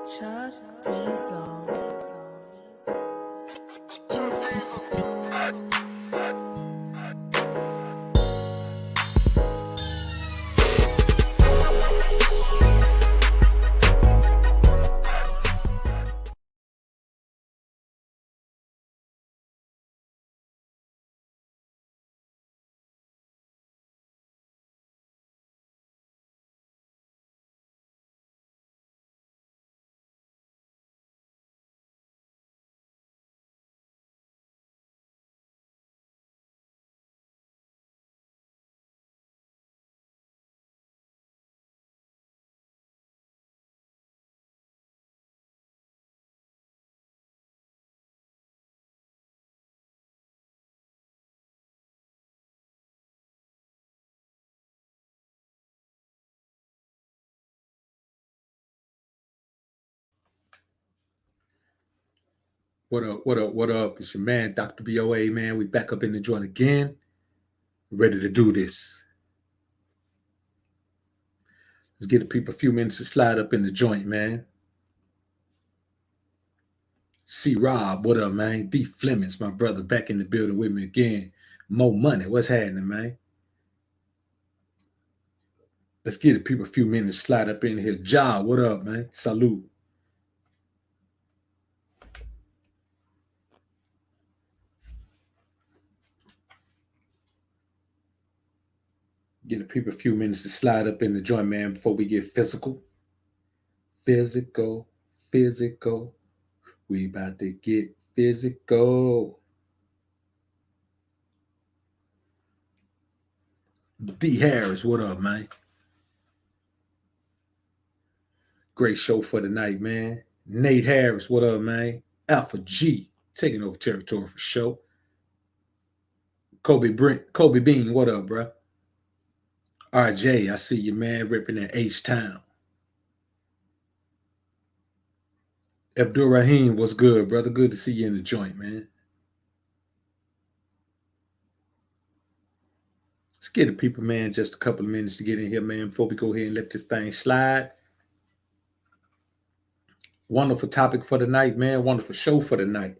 Chuck Diesel. What up, what up, what up? It's your man, Dr. BOA, man. We back up in the joint again. Ready to do this. Let's give the people a few minutes to slide up in the joint, man. C. Rob, what up, man? D. Flemings, my brother, back in the building with me again. More money, what's happening, man? Let's give the people a few minutes to slide up in here. Ja, what up, man? Salute. Give the people a few minutes to slide up in the joint, man, before we get physical. Physical. We about to get physical. D. Harris, what up, man? Great show for the night, man. Nate Harris, what up, man? Alpha G, taking over territory for show. Kobe Bean, what up, bro? RJ, I see you, man, ripping that H-Town. Abdul Rahim, what's good, brother? Good to see you in the joint, man. Let's give the people, man, just a couple of minutes to get in here, man, before we go ahead and let this thing slide. Wonderful topic for the night, man. Wonderful show for the night.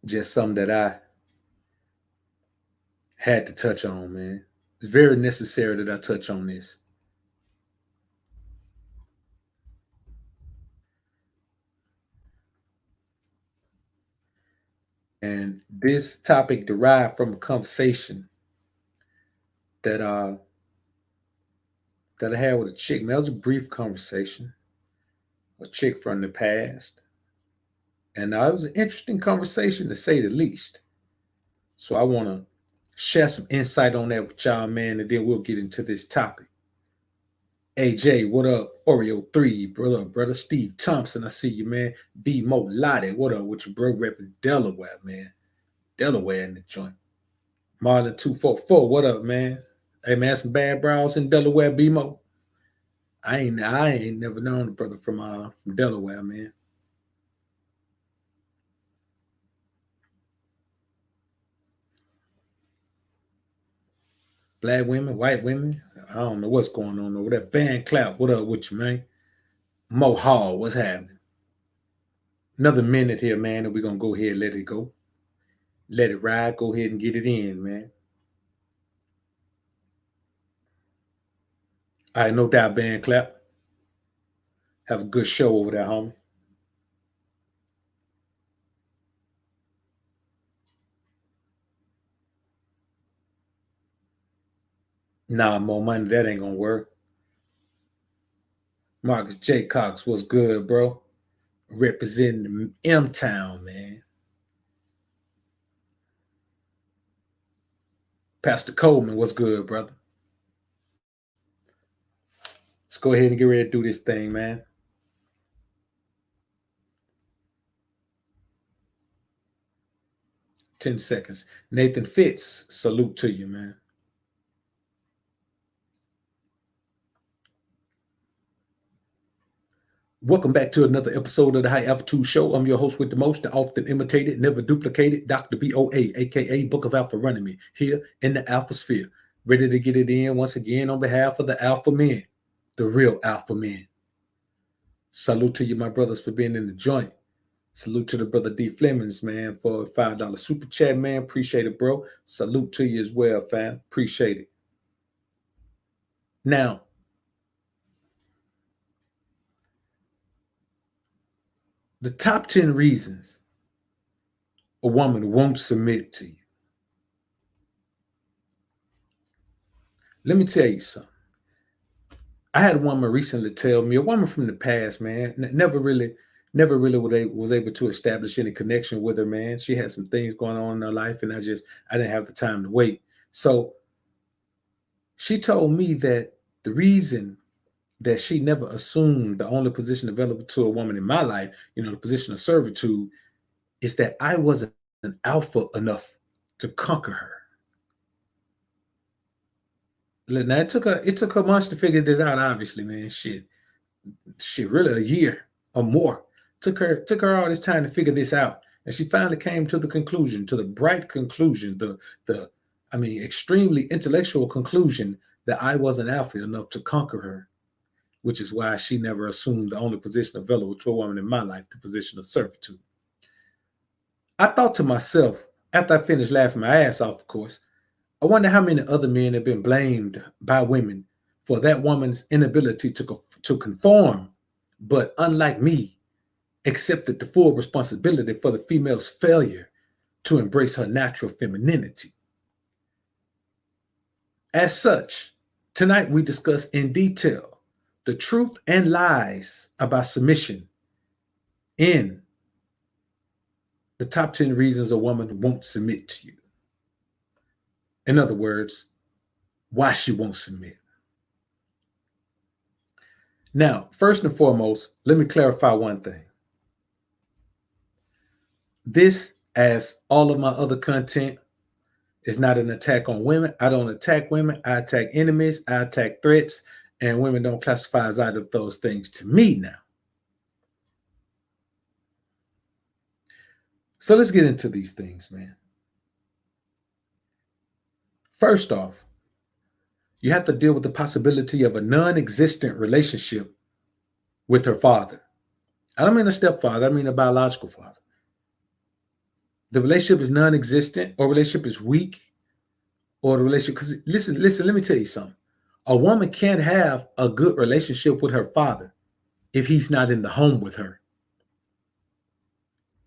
Just something that I had to touch on, man. It's very necessary that I touch on this. And this topic derived from a conversation that I had with a chick. Man, it was a brief conversation. A chick from the past. And it was an interesting conversation, to say the least. So I want to share some insight on that with y'all, man, and then we'll get into this topic. AJ, what up? Oreo 3, brother Steve Thompson, I see you, man. B Mo Lottie, what up with your bro repping Delaware, man? Delaware in the joint. Marlon 244, what up, man? Hey, man, some bad brows in Delaware, B Mo. I ain't never known a brother from Delaware, man. Black women, white women, I don't know what's going on over there. Band Clap, what up with you, man? Mo Hall, what's happening? Another minute here, man, and we're going to go ahead and let it go. Let it ride. Go ahead and get it in, man. All right, no doubt, Band Clap. Have a good show over there, homie. Nah, more money, that ain't gonna work. Marcus J. Cox, what's good, bro? Representing M-Town, man. Pastor Coleman, what's good, brother? Let's go ahead and get ready to do this thing, man. $10 seconds. Nathan Fitz, salute to you, man. Welcome back to another episode of the High Altitude Show. I'm your host with the most, the often imitated, never duplicated, Dr. BOA, aka Book of Alpha, running me here in the Alpha Sphere. Ready to get it in once again on behalf of the alpha men, the real alpha men. Salute to you, my brothers, for being in the joint. Salute to the brother D Flemings, man, for a $5 super chat, man. Appreciate it, bro. Salute to you as well, fam. Appreciate it. Now, the top 10 reasons a woman won't submit to you. Let me tell you something. I had a woman recently tell me, a woman from the past, man, never really was able to establish any connection with her, man. She had some things going on in her life, and I didn't have the time to wait. So she told me that the reason that she never assumed the only position available to a woman in my life, the position of servitude, is that I wasn't an alpha enough to conquer her. Now it took her months to figure this out, obviously, man. Shit, really a year or more. Took her all this time to figure this out. And she finally came to the conclusion, to the bright conclusion, extremely intellectual conclusion that I wasn't alpha enough to conquer her, which is why she never assumed the only position available to a woman in my life, the position of servitude. I thought to myself, after I finished laughing my ass off, of course, I wonder how many other men have been blamed by women for that woman's inability to conform, but unlike me, accepted the full responsibility for the female's failure to embrace her natural femininity. As such, tonight we discuss in detail the truth and lies about submission in the top 10 reasons a woman won't submit to you. In other words, why she won't submit. Now, first and foremost, let me clarify one thing. This, as all of my other content, is not an attack on women. I don't attack women. I attack enemies. I attack threats. And women don't classify as either of those things to me now. So let's get into these things, man. First off, you have to deal with the possibility of a non-existent relationship with her father. I don't mean a stepfather. I mean a biological father. The relationship is non-existent, or relationship is weak, or the relationship, because listen, let me tell you something. A woman can't have a good relationship with her father if he's not in the home with her.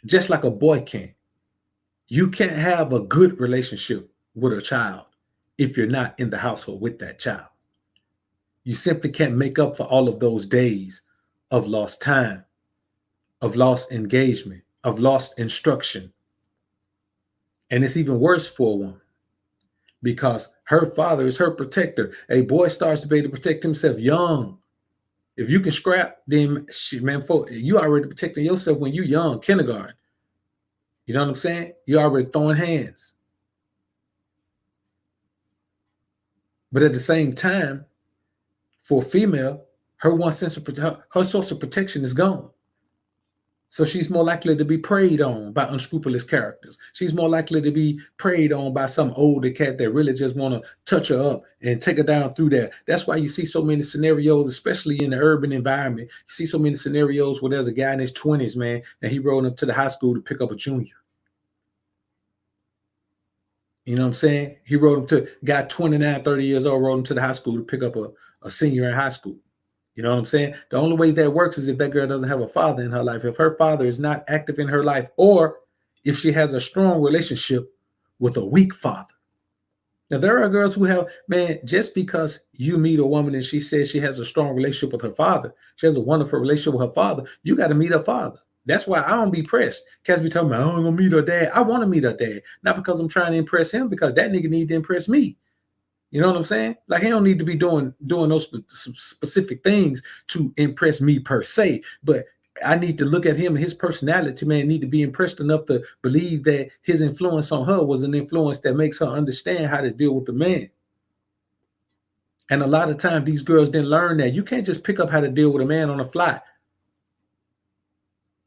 Just like a boy can't. You can't have a good relationship with a child if you're not in the household with that child. You simply can't make up for all of those days of lost time, of lost engagement, of lost instruction. And it's even worse for a woman because her father is her protector. A boy starts to be able to protect himself young. If you can scrap, then shit, man, you already protecting yourself when you're young, kindergarten. You know what I'm saying? You're already throwing hands. But at the same time, for a female, her source of protection is gone. So she's more likely to be preyed on by unscrupulous characters. She's more likely to be preyed on by some older cat that really just want to touch her up and take her down through that. That's why you see so many scenarios, especially in the urban environment. You see so many scenarios where there's a guy in his 20s, man, and he rode up to the high school to pick up a junior. You know what I'm saying? He rode him to, got 29, 30 years old, rode him to the high school to pick up a senior in high school. You know what I'm saying? The only way that works is if that girl doesn't have a father in her life, if her father is not active in her life, or if she has a strong relationship with a weak father. Now, there are girls who have, man, just because you meet a woman and she says she has a strong relationship with her father, she has a wonderful relationship with her father, you got to meet her father. That's why I don't be pressed. Cats be talking about, I don't want to meet her dad. I want to meet her dad. Not because I'm trying to impress him, because that nigga need to impress me. You know what I'm saying? Like, he don't need to be doing those specific things to impress me per se. But I need to look at him and his personality, man, need to be impressed enough to believe that his influence on her was an influence that makes her understand how to deal with the man. And a lot of times these girls didn't learn that. You can't just pick up how to deal with a man on the fly.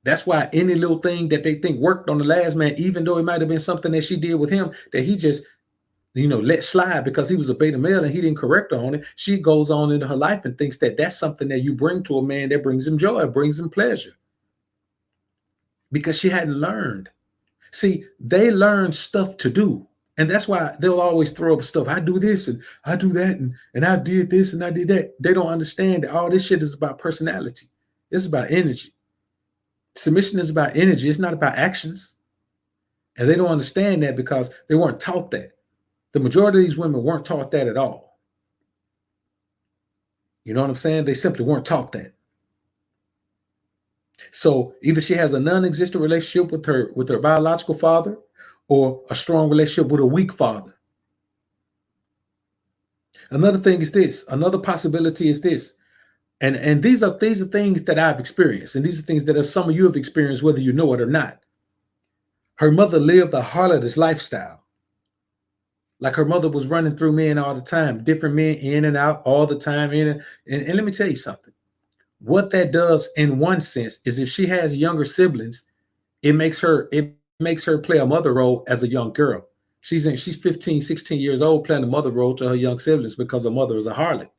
That's why any little thing that they think worked on the last man, even though it might have been something that she did with him, that he just let slide because he was a beta male and he didn't correct her on it. She goes on into her life and thinks that that's something that you bring to a man that brings him joy, brings him pleasure, because she hadn't learned. See, they learn stuff to do. And that's why they'll always throw up stuff. I do this and I do that and I did this and I did that. They don't understand that all this shit is about personality. It's about energy. Submission is about energy. It's not about actions. And they don't understand that because they weren't taught that. The majority of these women weren't taught that at all. You know what I'm saying? They simply weren't taught that. So either she has a non-existent relationship with her biological father, or a strong relationship with a weak father. Another thing is this. Another possibility is this. And these are things that I've experienced, and these are things that some of you have experienced, whether you know it or not. Her mother lived a harlotess lifestyle. Like her mother was running through men all the time, different men in and out all the time. And let me tell you something. What that does in one sense is if she has younger siblings, it makes her play a mother role as a young girl. She's 15, 16 years old playing the mother role to her young siblings because her mother is a harlot.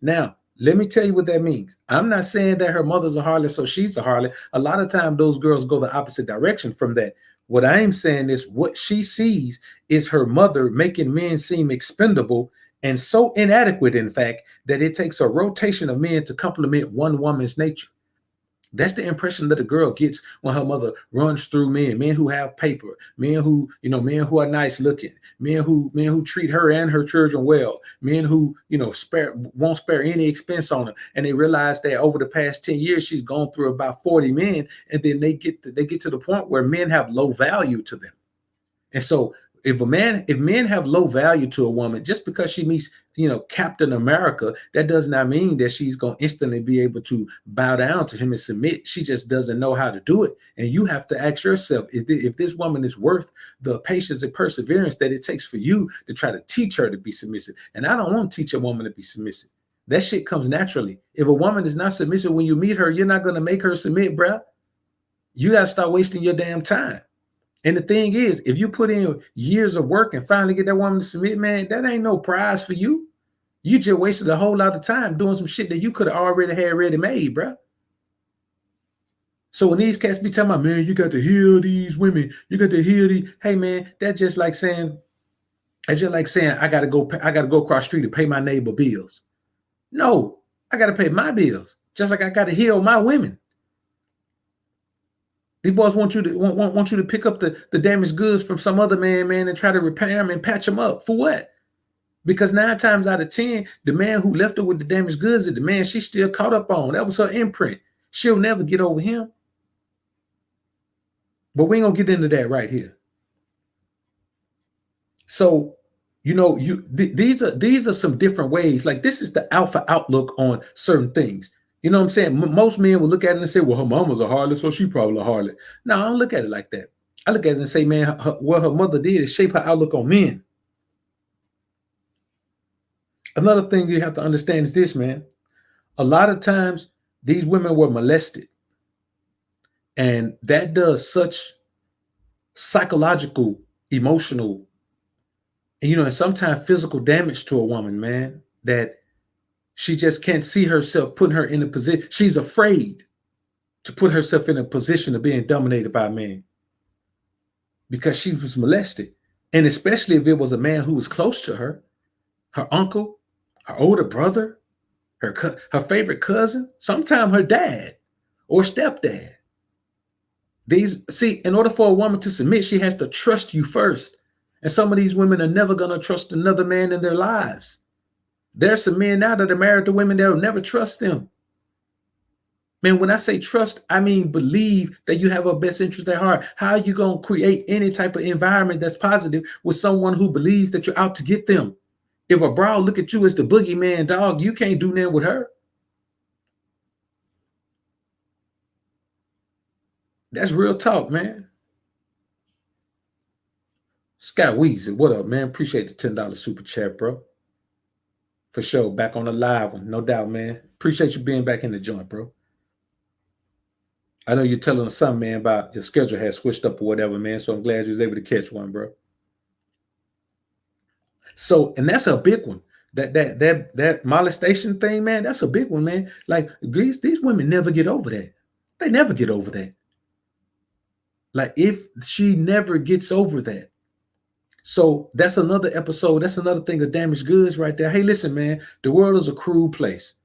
Now, let me tell you what that means. I'm not saying that her mother's a harlot, so she's a harlot. A lot of times those girls go the opposite direction from that. What I am saying is what she sees is her mother making men seem expendable and so inadequate, in fact, that it takes a rotation of men to complement one woman's nature. That's the impression that the girl gets when her mother runs through men who have paper, men who are nice looking, men who treat her and her children well, men who, won't spare any expense on her. And they realize that over the past 10 years, she's gone through about 40 men. And then they get to the point where men have low value to them. And so if men have low value to a woman, just because she meets, Captain America, that does not mean that she's going to instantly be able to bow down to him and submit. She just doesn't know how to do it. And you have to ask yourself, if this woman is worth the patience and perseverance that it takes for you to try to teach her to be submissive. And I don't want to teach a woman to be submissive. That shit comes naturally. If a woman is not submissive when you meet her, you're not going to make her submit, bruh. You got to start wasting your damn time. And the thing is, if you put in years of work and finally get that woman to submit, man, that ain't no prize for you. You just wasted a whole lot of time doing some shit that you could have already had ready made, bro. So when these cats be talking about, man, you got to heal these women, you got to heal these. Hey, man, that's just like saying, I gotta go across the street and pay my neighbor bills. No, I gotta pay my bills, just like I gotta heal my women. These boys want you to pick up the damaged goods from some other man, and try to repair them and patch them up. For what? Because 9 times out of 10, the man who left her with the damaged goods is the man she still caught up on. That was her imprint. She'll never get over him. But we ain't gonna get into that right here. So, these are some different ways. Like, this is the alpha outlook on certain things. You know what I'm saying? Most men will look at it and say, well, her mom was a harlot, so she probably a harlot. No, I don't look at it like that. I look at it and say, man, what her mother did is shape her outlook on men. Another thing you have to understand is this, man. A lot of times, these women were molested. And that does such psychological, emotional, and sometimes physical damage to a woman, man, that she just can't see herself putting her in a position. She's afraid to put herself in a position of being dominated by a man because she was molested. And especially if it was a man who was close to her, her uncle, her older brother, her favorite cousin, sometimes her dad or stepdad. In order for a woman to submit, she has to trust you first. And some of these women are never going to trust another man in their lives. There's some men now that are married to women that will never trust them. Man, when I say trust, I mean believe that you have her best interest at heart. How are you going to create any type of environment that's positive with someone who believes that you're out to get them? If a bro look at you as the boogeyman, dog, you can't do nothing with her. That's real talk, man. Scott Weezy, what up, man? Appreciate the $10 super chat, bro. For sure. Back on the live one, no doubt, man. Appreciate you being back in the joint, bro. I know you're telling us something, man, about your schedule has switched up or whatever, man. So I'm glad you was able to catch one, bro. So, and that's a big one. That molestation thing, man, that's a big one, man. Like these women never get over that. They never get over that. Like if she never gets over that. So that's another episode. That's another thing of damaged goods right there. Hey, listen, man, the world is a cruel place.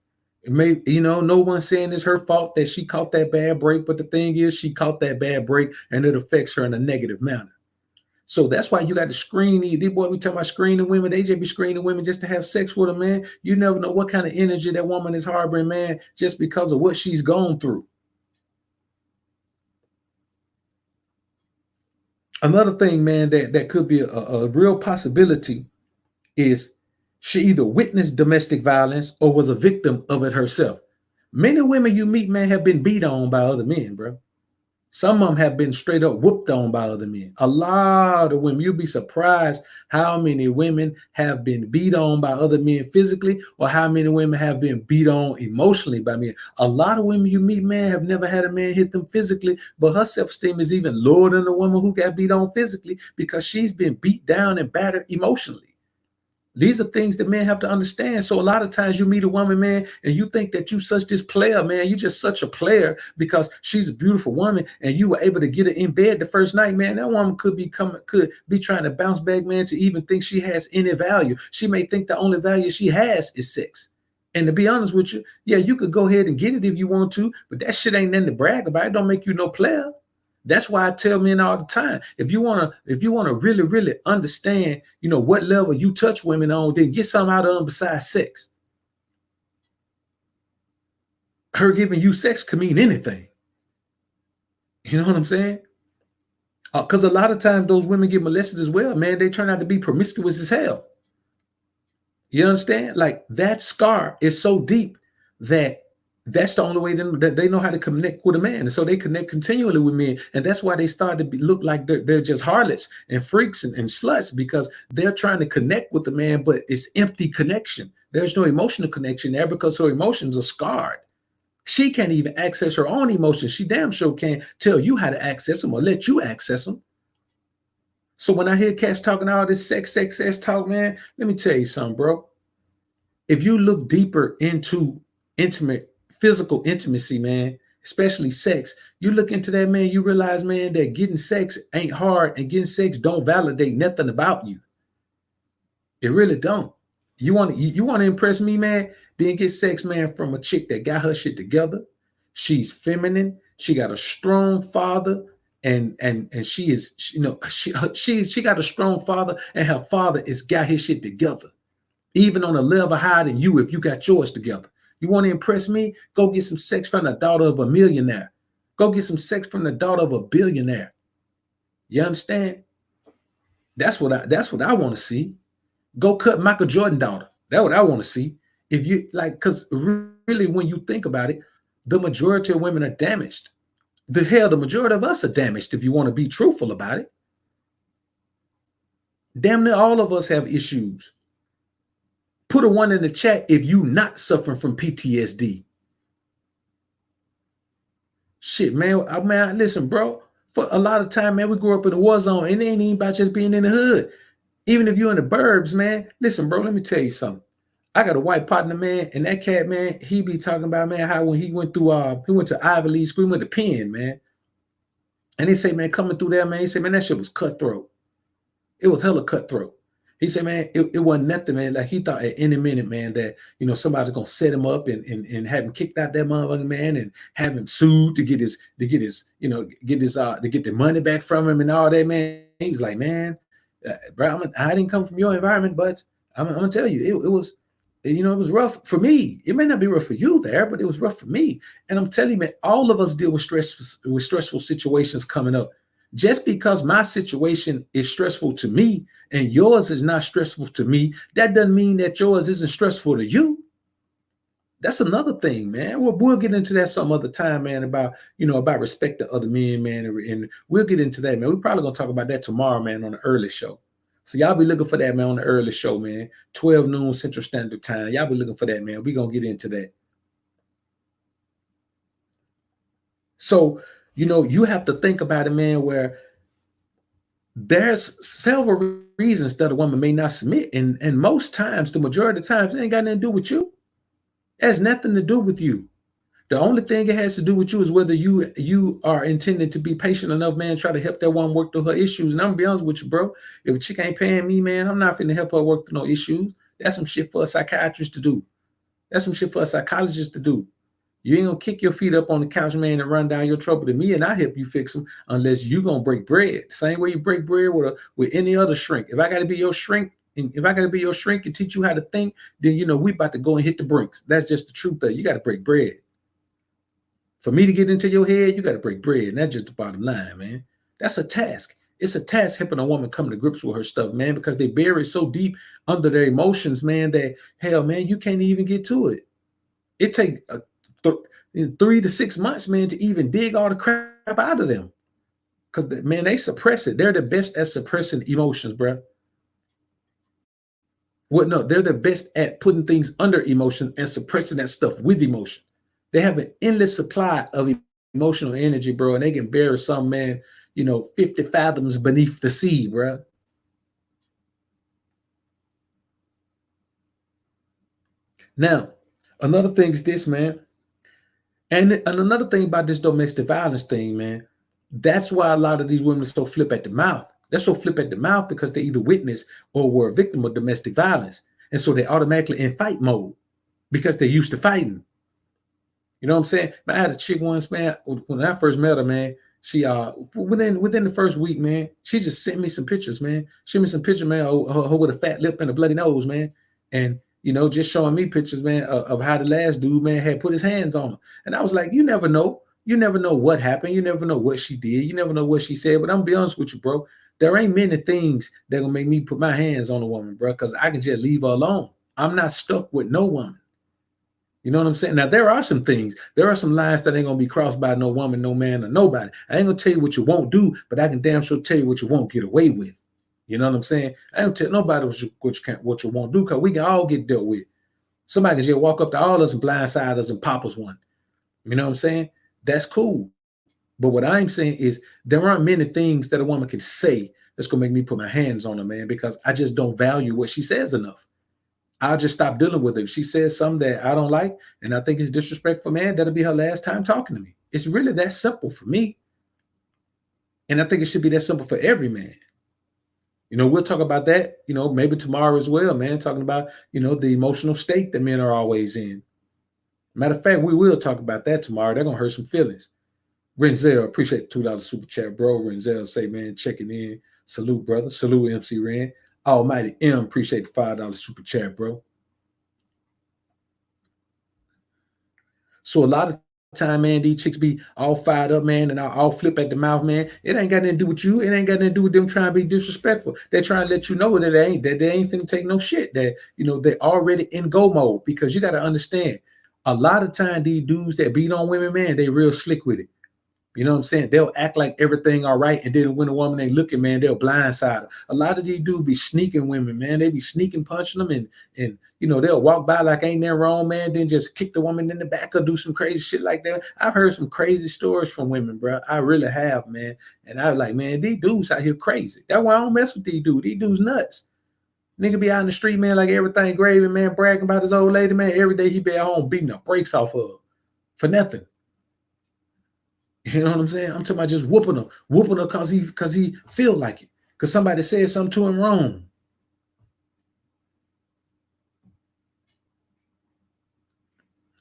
It may, no one's saying it's her fault that she caught that bad break, but the thing is, she caught that bad break and it affects her in a negative manner. So that's why you got to screen these boy. We talk about screening women. They just be screening women just to have sex with a man. You never know what kind of energy that woman is harboring, man, just because of what she's gone through. Another thing, man, that could be a real possibility is she either witnessed domestic violence or was a victim of it herself. Many women you meet, man, have been beat on by other men, bro. Some of them have been straight up whooped on by other men. A lot of women, you'll be surprised how many women have been beat on by other men physically, or how many women have been beat on emotionally by men. A lot of women you meet, man, have never had a man hit them physically, but her self-esteem is even lower than the woman who got beat on physically because she's been beat down and battered emotionally. These are things that men have to understand. So a lot of times you meet a woman, man, and you think that you such this player, man. You just such a player because she's a beautiful woman and you were able to get her in bed the first night, man. That woman could be trying to bounce back, man, to even think she has any value. She may think the only value she has is sex. And to be honest with you, yeah, you could go ahead and get it if you want to, but that shit ain't nothing to brag about. It don't make you no player. That's why I tell men all the time, if you wanna really, really understand, what level you touch women on, then get something out of them besides sex. Her giving you sex can mean anything. You know what I'm saying? Because a lot of times those women get molested as well, man. They turn out to be promiscuous as hell. You understand? Like that scar is so deep that that's the only way that they know how to connect with a man. And so they connect continually with men. And that's why they start to look like they're just harlots and freaks and sluts, because they're trying to connect with the man, but it's empty connection. There's no emotional connection there because her emotions are scarred. She can't even access her own emotions. She damn sure can't tell you how to access them or let you access them. So when I hear cats talking all this sex talk, man, let me tell you something, bro. If you look deeper into physical intimacy, man, especially sex, you look into that, man, you realize, man, that getting sex ain't hard and getting sex don't validate nothing about you. It really don't. You want to impress me, man? Then get sex, man, from a chick that got her shit together. She's feminine. She got a strong father, and she is, she got a strong father, and her father is got his shit together, even on a level higher than you if you got yours together. You want to impress me? Go get some sex from the daughter of a millionaire. Go get some sex from the daughter of a billionaire. You understand? That's what I want to see. Go cut Michael Jordan daughter. That's what I want to see. If you like, because really, when you think about it, the majority of women are damaged. The majority of us are damaged if you want to be truthful about it. Damn near all of us have issues. Put a one in the chat if you not suffering from PTSD. Shit, man. Listen, bro. For a lot of time, man, we grew up in a war zone, and it ain't even about just being in the hood. Even if you're in the burbs, man. Listen, bro, let me tell you something. I got a white partner, man, and that cat, man, he be talking about, man, how when he went to Ivy League school, he went to Penn, man. And he say, man, coming through there, man, he said, man, that shit was cutthroat. It was hella cutthroat. He said, man, it wasn't nothing, man. Like he thought at any minute, man, that somebody's gonna set him up and have him kicked out that motherfucking man and have him sued to get the money back from him and all that, man. He was like, man, bro, I didn't come from your environment, but I'm gonna tell you, it was, it was rough for me. It may not be rough for you there, but it was rough for me. And I'm telling you, man, all of us deal with stressful situations coming up. Just because my situation is stressful to me and yours is not stressful to me, that doesn't mean that yours isn't stressful to you. That's another thing, man. We'll get into that some other time, man, about respect to other men, man, and we'll get into that, man. We're probably gonna talk about that tomorrow, man, on the early show. So y'all be looking for that, man, on the early show, man. 12 noon Central Standard Time. Y'all be looking for that, man. We're gonna get into that. So, you have to think about it, man, where There's several reasons that a woman may not submit, and most times, the majority of the times, it ain't got nothing to do with you. It has nothing to do with you. The only thing it has to do with you is whether you are intended to be patient enough, man, try to help that woman work through her issues. And I'm gonna be honest with you, bro. If a chick ain't paying me, man, I'm not finna help her work through no issues. That's some shit for a psychiatrist to do. That's some shit for a psychologist to do. You ain't gonna kick your feet up on the couch, man, and run down your trouble to me, and I help you fix them unless you gonna break bread. Same way you break bread with any other shrink. If I gotta be your shrink, and if I gotta be your shrink and teach you how to think, then we about to go and hit the brinks. That's just the truth. You gotta break bread. For me to get into your head, you gotta break bread, and that's just the bottom line, man. That's a task. It's a task helping a woman come to grips with her stuff, man, because they bury so deep under their emotions, man, that hell, man, you can't even get to it. It take 3 to 6 months, man, to even dig all the crap out of them. Because, man, they suppress it. They're the best at suppressing emotions, bro. Well, no, they're the best at putting things under emotion and suppressing that stuff with emotion. They have an endless supply of emotional energy, bro, and they can bury some, man, 50 fathoms beneath the sea, bro. Now, another thing is this, man. And another thing about this domestic violence thing, man, that's why a lot of these women are so flip at the mouth. They're so flip at the mouth because they either witnessed or were a victim of domestic violence. And so they automatically in fight mode because they're used to fighting. You know what I'm saying? Man, I had a chick once, man, when I first met her, man, she within the first week, man, she just sent me some pictures, man. She sent me some pictures, man, of her with a fat lip and a bloody nose, man. And just showing me pictures, man, of how the last dude, man, had put his hands on her. And I was like, you never know. You never know what happened. You never know what she did. You never know what she said. But I'm gonna be honest with you, bro. There ain't many things that gonna make me put my hands on a woman, bro, because I can just leave her alone. I'm not stuck with no woman. You know what I'm saying? Now, there are some things, there are some lines that ain't going to be crossed by no woman, no man, or nobody. I ain't going to tell you what you won't do, but I can damn sure tell you what you won't get away with. You know what I'm saying? I don't tell nobody what you won't do, because we can all get dealt with. Somebody can just walk up to all us and blindside us and pop us one. You know what I'm saying? That's cool. But what I'm saying is there aren't many things that a woman can say that's going to make me put my hands on her, man, because I just don't value what she says enough. I'll just stop dealing with her. If she says something that I don't like and I think it's disrespectful, man, that'll be her last time talking to me. It's really that simple for me. And I think it should be that simple for every man. We'll talk about that, maybe tomorrow as well, man, talking about, the emotional state that men are always in. Matter of fact, we will talk about that tomorrow. They're going to hurt some feelings. Renzel, appreciate the $2 super chat, bro. Renzel say, man, checking in. Salute, brother. Salute, MC Ren. Almighty M, appreciate the $5 super chat, bro. So a lot of time, man, these chicks be all fired up, man, and all flip at the mouth, man. It ain't got nothing to do with you. It ain't got nothing to do with them trying to be disrespectful. They're trying to let you know that they ain't finna take no shit. That they're already in go mode, because you got to understand, a lot of time these dudes that beat on women, man, they real slick with it. You know what I'm saying? They'll act like everything all right, and then when a woman ain't looking, man, they'll blindside her. A lot of these dudes be sneaking women, man. They be sneaking punching them, and they'll walk by like ain't nothing wrong, man, then just kick the woman in the back or do some crazy shit like that. I've heard some crazy stories from women, bro. I really have, man. And I was like, man, these dudes out here crazy. That's why I don't mess with these dudes. These dudes nuts. Nigga be out in the street, man, like everything gravy, man, bragging about his old lady, man. Every day he be at home beating the brakes off of her for nothing. You know what I'm saying? I'm talking about just whooping her because he feel like it, because somebody said something to him wrong.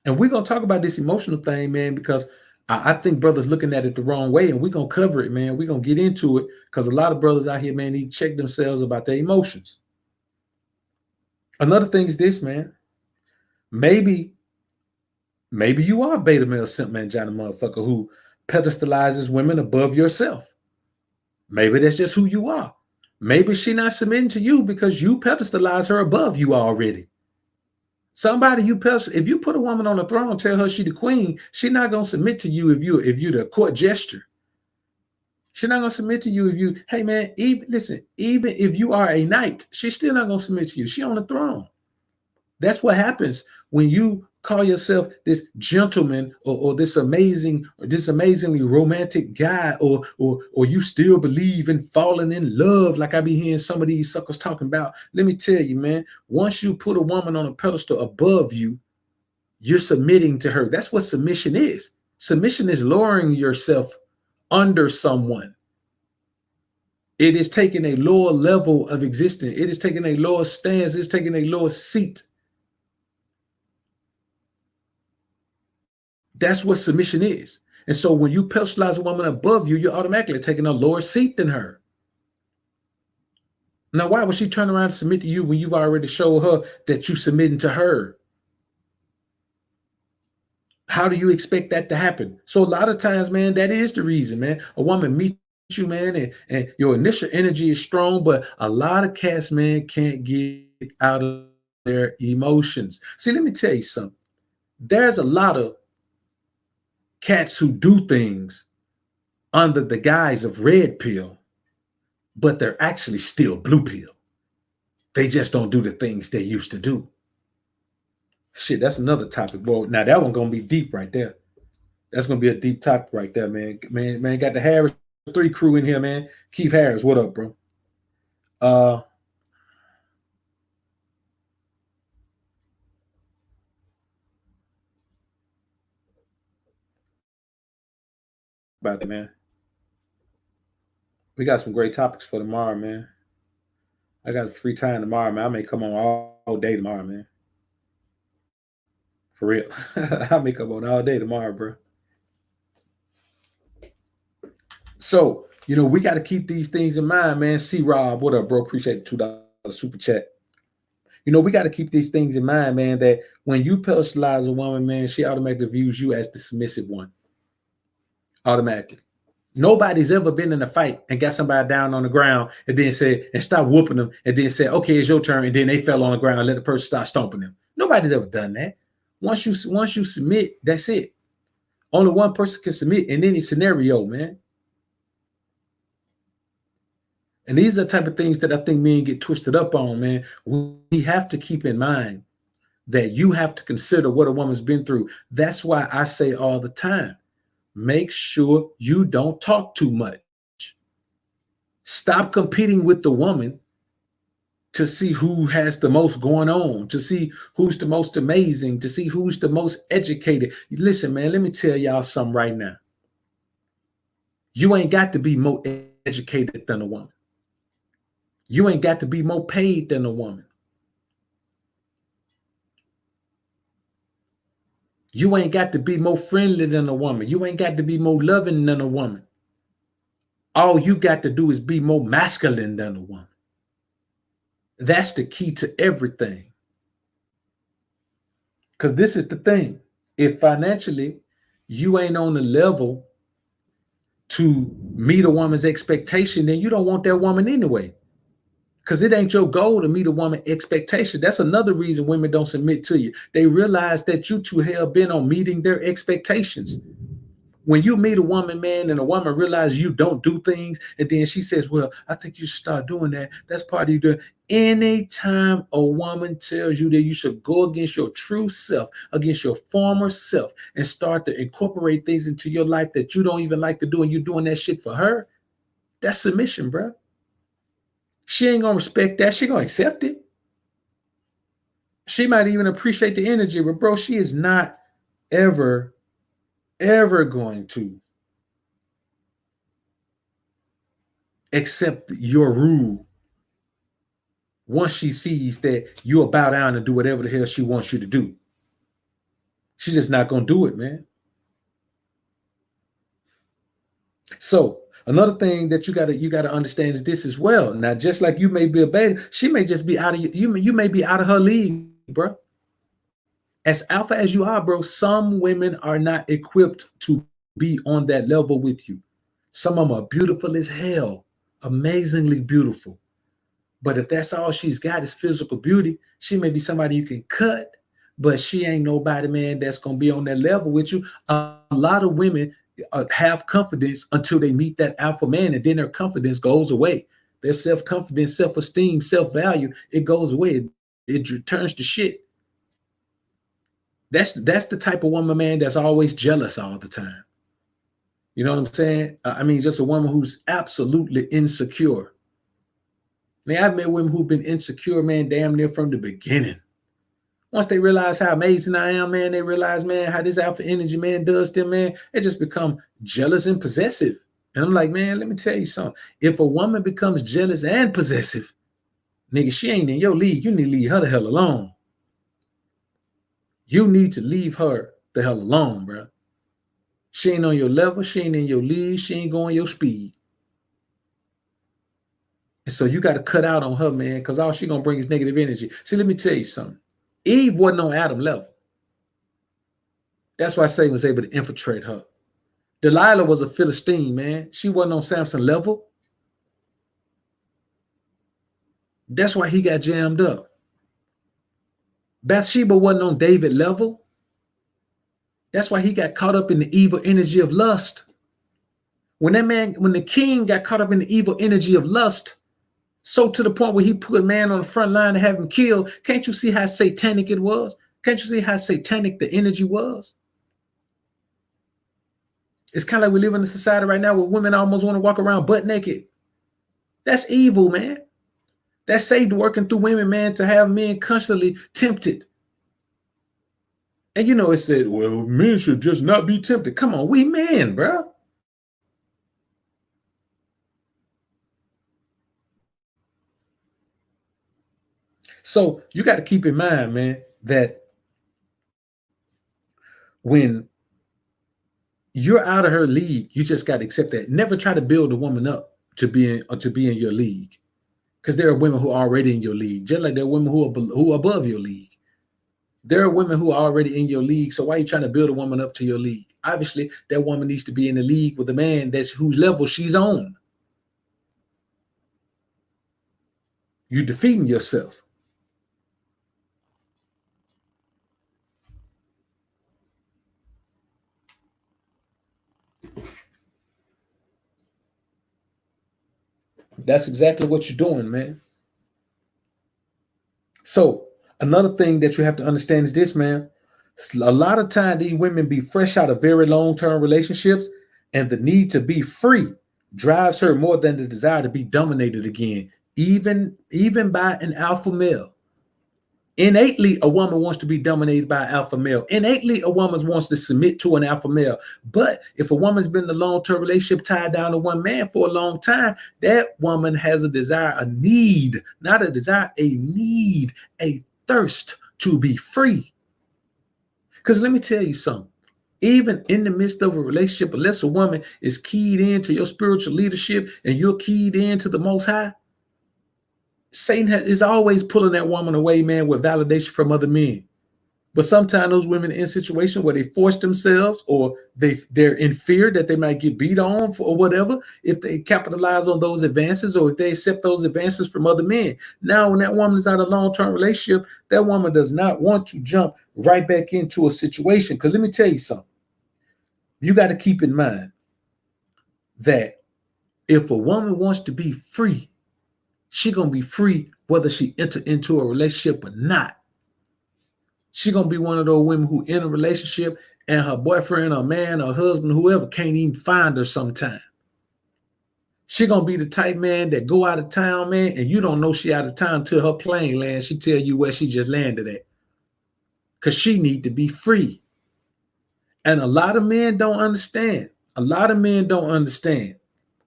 And we're gonna talk about this emotional thing, man, because I think brothers looking at it the wrong way, and we're gonna cover it, man. We're gonna get into it, because a lot of brothers out here, man, need to check themselves about their emotions. Another thing is this, man. Maybe you are a beta male simp man, Johnny motherfucker, who pedestalizes women above yourself. Maybe that's just who you are. Maybe she not submitting to you because you pedestalize her above you already. Somebody if you put a woman on the throne, tell her she the queen, she not gonna submit to you if you the court gesture. She's not gonna submit to you if you, hey man, even if you are a knight, she's still not gonna submit to you. She on the throne. That's what happens when you Call yourself this gentleman, or this amazing, or this amazingly romantic guy, or you still believe in falling in love, like I be hearing some of these suckers talking about. Let me tell you, man, once you put a woman on a pedestal above you, you're submitting to her. That's what submission is. Submission is lowering yourself under someone. It is taking a lower level of existence. It is taking a lower stance. It's taking a lower seat. That's what submission is. And so when you pedestalize a woman above you, you're automatically taking a lower seat than her. Now, why would she turn around and submit to you when you've already showed her that you're submitting to her? How do you expect that to happen? So a lot of times, man, that is the reason, man. A woman meets you, man, and your initial energy is strong, but a lot of cats, man, can't get out of their emotions. See, let me tell you something. There's a lot of cats who do things under the guise of red pill, but they're actually still blue pill. They just don't do the things they used to do. Shit, that's another topic. Well, now that one gonna be deep right there. That's gonna be a deep topic right there, man. Man, got the Harris 3 crew in here, man. Keith Harris, what up, bro? About that, man. We got some great topics for tomorrow, man. I got free time tomorrow, man. I may come on all day tomorrow, man. For real. I may come on all day tomorrow, bro. So, we got to keep these things in mind, man. C Rob, what up, bro? Appreciate the $2 super chat. We got to keep these things in mind, man, that when you pedestalize a woman, man, she automatically views you as the submissive one. Automatically. Nobody's ever been in a fight and got somebody down on the ground and then said, and stop whooping them, and then said, okay, it's your turn, and then they fell on the ground and let the person start stomping them. Nobody's ever done that. Once you submit, that's it. Only one person can submit in any scenario, man. And these are the type of things that I think men get twisted up on, man. We have to keep in mind that you have to consider what a woman's been through. That's why I say all the time, make sure you don't talk too much. Stop competing with the woman to see who has the most going on, to see who's the most amazing, to see who's the most educated. Listen, man, let me tell y'all something right now. You ain't got to be more educated than a woman. You ain't got to be more paid than a woman. You ain't got to be more friendly than a woman. You ain't got to be more loving than a woman. All you got to do is be more masculine than a woman. That's the key to everything. Because this is the thing. If financially you ain't on the level to meet a woman's expectation, then you don't want that woman anyway. Because it ain't your goal to meet a woman's expectation. That's another reason women don't submit to you. They realize that you too hell-bent on meeting their expectations. When you meet a woman, man, and a woman realizes you don't do things, and then she says, well, I think you should start doing that. That's part of you doing. Anytime a woman tells you that you should go against your true self, against your former self, and start to incorporate things into your life that you don't even like to do, and you're doing that shit for her, that's submission, bro. She ain't gonna respect that. She gonna accept it. She might even appreciate the energy, but bro, she is not ever going to accept your rule once she sees that you'll bow down and do whatever the hell she wants you to do. She's just not gonna do it, man. So another thing that you gotta understand is this as well. Now, just like you may be a beta, she may just be out of you may be out of her league, bro. As alpha as you are, bro, some women are not equipped to be on that level with you. Some of them are beautiful as hell, amazingly beautiful. But if that's all she's got is physical beauty, she may be somebody you can cut, but she ain't nobody, man, that's going to be on that level with you. A lot of women have confidence until they meet that alpha man, and then their confidence goes away. Their self-confidence, self-esteem, self-value, it goes away. It turns to shit. That's the type of woman, man, that's always jealous all the time. You know what I'm saying? I mean, just a woman who's absolutely insecure. Man, I've met women who've been insecure, man, damn near from the beginning. Once they realize how amazing I am, man, they realize, man, how this alpha energy, man, does them, man, they just become jealous and possessive. And I'm like, man, let me tell you something. If a woman becomes jealous and possessive, nigga, she ain't in your league. You need to leave her the hell alone. You need to leave her the hell alone, bro. She ain't on your level. She ain't in your league. She ain't going your speed. And so you got to cut out on her, man, because all she going to bring is negative energy. See, let me tell you something. Eve wasn't on Adam level. That's why Satan was able to infiltrate her. Delilah was a Philistine, man. She wasn't on Samson level. That's why he got jammed up. Bathsheba wasn't on David level. That's why he got caught up in the evil energy of lust. When the king got caught up in the evil energy of lust, so to the point where he put a man on the front line to have him killed, can't you see how satanic it was? Can't you see how satanic the energy was? It's kind of like we live in a society right now where women almost want to walk around butt naked. That's evil, man. That's Satan working through women, man, to have men constantly tempted. And you know, it said, well, men should just not be tempted. Come on, we men, bro. So you got to keep in mind, man, that when you're out of her league, you just got to accept that. Never try to build a woman up to be in your league, because there are women who are already in your league, just like there are women who are above your league. There are women who are already in your league. So why are you trying to build a woman up to your league? Obviously, that woman needs to be in the league with a man that's whose level she's on. You're defeating yourself. That's exactly what you're doing, man. So another thing that you have to understand is this, man. A lot of time these women be fresh out of very long-term relationships, and the need to be free drives her more than the desire to be dominated again, even by an alpha male. Innately, a woman wants to be dominated by an alpha male. Innately, a woman wants to submit to an alpha male. But if a woman's been in a long-term relationship tied down to one man for a long time, that woman has a desire, a need, not a desire, a need, a thirst to be free. Because let me tell you something. Even in the midst of a relationship, unless a woman is keyed into your spiritual leadership and you're keyed into the Most High, Satan is always pulling that woman away, man, with validation from other men. But sometimes those women are in situations where they force themselves, or they're in fear that they might get beat on or whatever, if they capitalize on those advances or if they accept those advances from other men. Now, when that woman is out of a long-term relationship, that woman does not want to jump right back into a situation. Because let me tell you something. You got to keep in mind that if a woman wants to be free, she's going to be free whether she enter into a relationship or not. She's going to be one of those women who in a relationship and her boyfriend or man or husband, whoever, can't even find her sometime. She's going to be the type, man, that go out of town, man, and you don't know she out of town till her plane lands. She tell you where she just landed at, because she need to be free. And a lot of men don't understand. A lot of men don't understand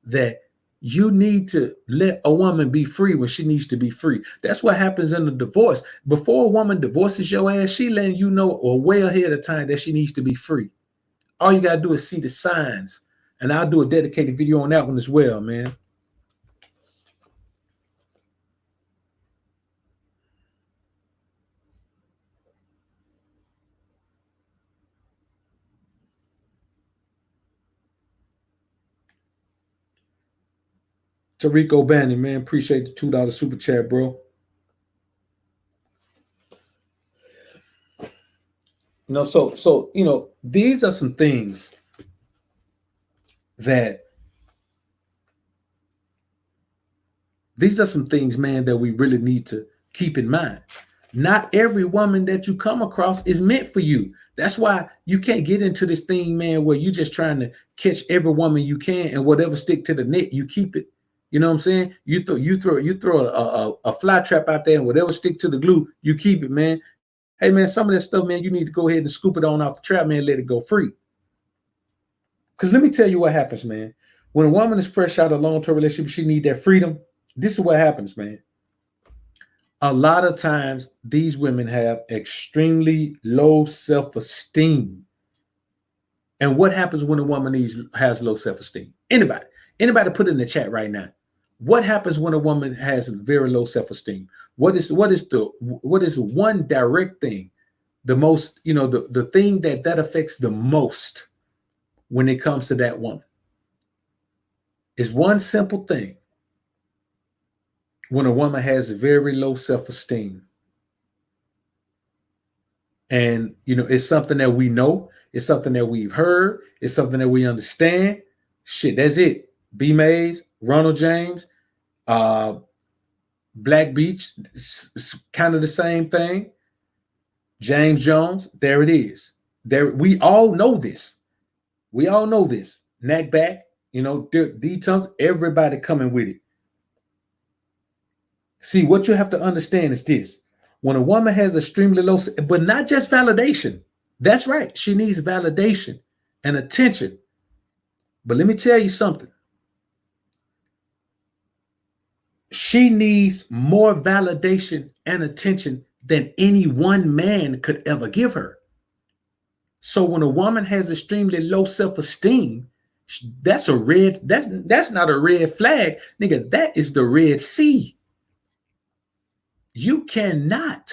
that you need to let a woman be free when she needs to be free. That's what happens in a divorce. Before a woman divorces your ass, she letting you know or way ahead of time that she needs to be free. All you got to do is see the signs. And I'll do a dedicated video on that one as well, man. Tariq O'Bannon, man, appreciate the $2 super chat, bro. You know, so you know, these are some things that man, that we really need to keep in mind. Not every woman that you come across is meant for you. That's why you can't get into this thing, man, where you just trying to catch every woman you can, and whatever stick to the net, you keep it. You know what I'm saying? You throw a fly trap out there, and whatever stick to the glue, you keep it, man. Hey, man, some of that stuff, man, you need to go ahead and scoop it on off the trap, man, let it go free. Because let me tell you what happens, man. When a woman is fresh out of a long-term relationship, she need that freedom. This is what happens, man. A lot of times these women have extremely low self-esteem. And what happens when a woman has low self-esteem? Anybody put it in the chat right now. What happens when a woman has very low self-esteem? What is one direct thing, the most, the thing that affects the most when it comes to that woman? Is one simple thing. When a woman has very low self-esteem, and it's something that we know, it's something that we've heard, it's something that we understand. Shit, that's it. B. Mays, Ronald James, Black Beach, kind of the same thing. James Jones, there it is. There, we all know this. We all know this. Knack back, D-Tumps, everybody coming with it. See, what you have to understand is this. When a woman has extremely low, but not just validation. That's right. She needs validation and attention. But let me tell you something. She needs more validation and attention than any one man could ever give her. So when a woman has extremely low self-esteem, that's not a red flag, nigga. That is the Red Sea. You cannot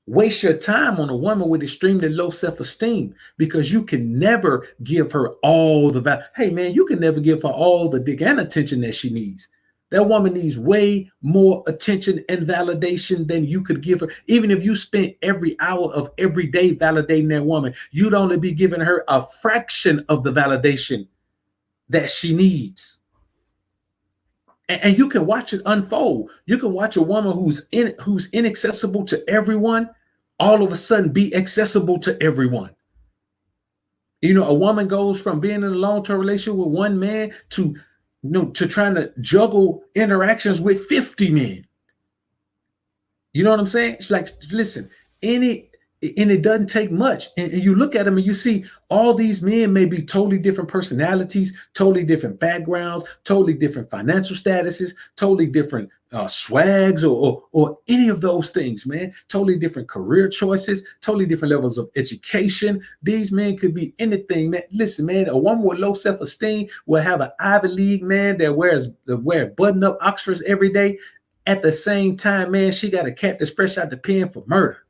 waste your time on a woman with extremely low self-esteem, because you can never give her all the value. Hey, man, you can never give her all the dick and attention that she needs. That woman needs way more attention and validation than you could give her. Even if you spent every hour of every day validating that woman, you'd only be giving her a fraction of the validation that she needs. And you can watch it unfold. You can watch a woman who's inaccessible to everyone all of a sudden be accessible to everyone. A woman goes from being in a long-term relationship with one man to trying to juggle interactions with 50 men. You know what I'm saying? It's like, listen, and it doesn't take much. And you look at them and you see all these men may be totally different personalities, totally different backgrounds, totally different financial statuses, totally different swags or any of those things, man. Totally different career choices, totally different levels of education. These men could be anything, man. Listen, man, a woman with low self-esteem will have an Ivy League man that wears button-up Oxfords every day. At the same time, man, she got a cat that's fresh out the pen for murder.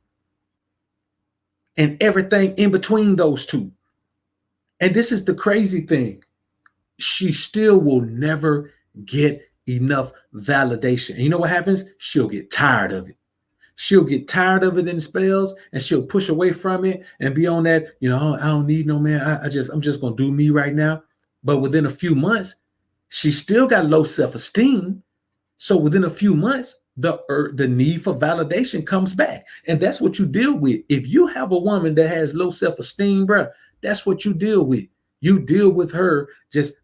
And everything in between those two. And this is the crazy thing. She still will never get enough validation. And you know what happens? She'll get tired of it. She'll get tired of it in spells, and she'll push away from it and be on that, I don't need no man. I'm just going to do me right now. But within a few months, she still got low self-esteem. So within a few months, the need for validation comes back. And that's what you deal with. If you have a woman that has low self-esteem, bro, that's what you deal with. You deal with her just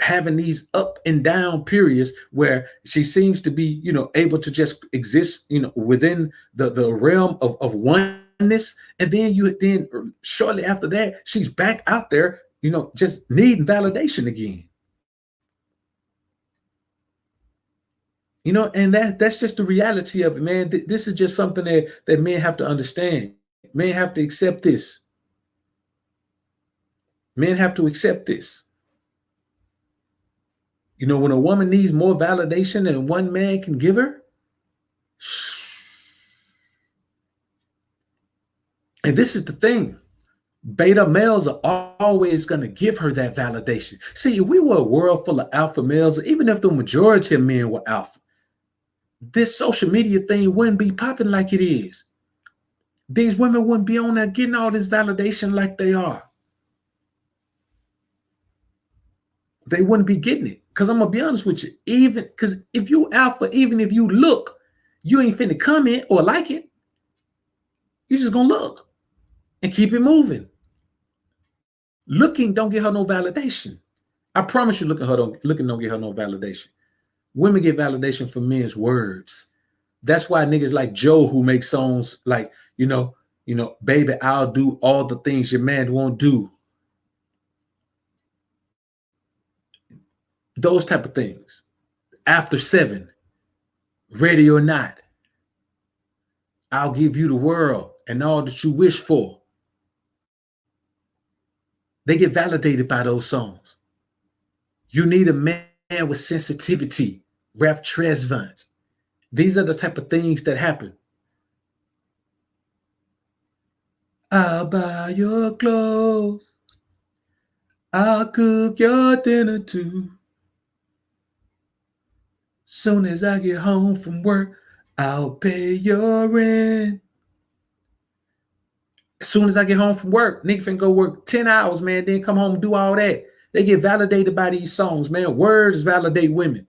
having these up and down periods where she seems to be, able to just exist, within the realm of oneness. And then shortly after that, she's back out there, just needing validation again. And that's just the reality of it, man. This is just something that men have to understand. Men have to accept this. Men have to accept this. When a woman needs more validation than one man can give her, and this is the thing, beta males are always going to give her that validation. See, if we were a world full of alpha males, even if the majority of men were alpha, this social media thing wouldn't be popping like it is. These women wouldn't be on there getting all this validation like they are. They wouldn't be getting it. Because I'm going to be honest with you, even because if you alpha, even if you look, You ain't finna comment or like it. You just gonna look and keep it moving. Looking don't get her no validation. I promise you, looking don't get her no validation. Women get validation from men's words. That's why niggas like Joe who make songs like, baby, I'll do all the things your man won't do. Those type of things. After 7, ready or not, I'll give you the world and all that you wish for. They get validated by those songs. You need a man with sensitivity, ref Tresvant. These are the type of things that happen. I'll buy your clothes. I'll cook your dinner too. Soon as I get home from work, I'll pay your rent. As soon as I get home from work, nigga finna go work 10 hours, man, then come home and do all that. They get validated by these songs, man. Words validate women.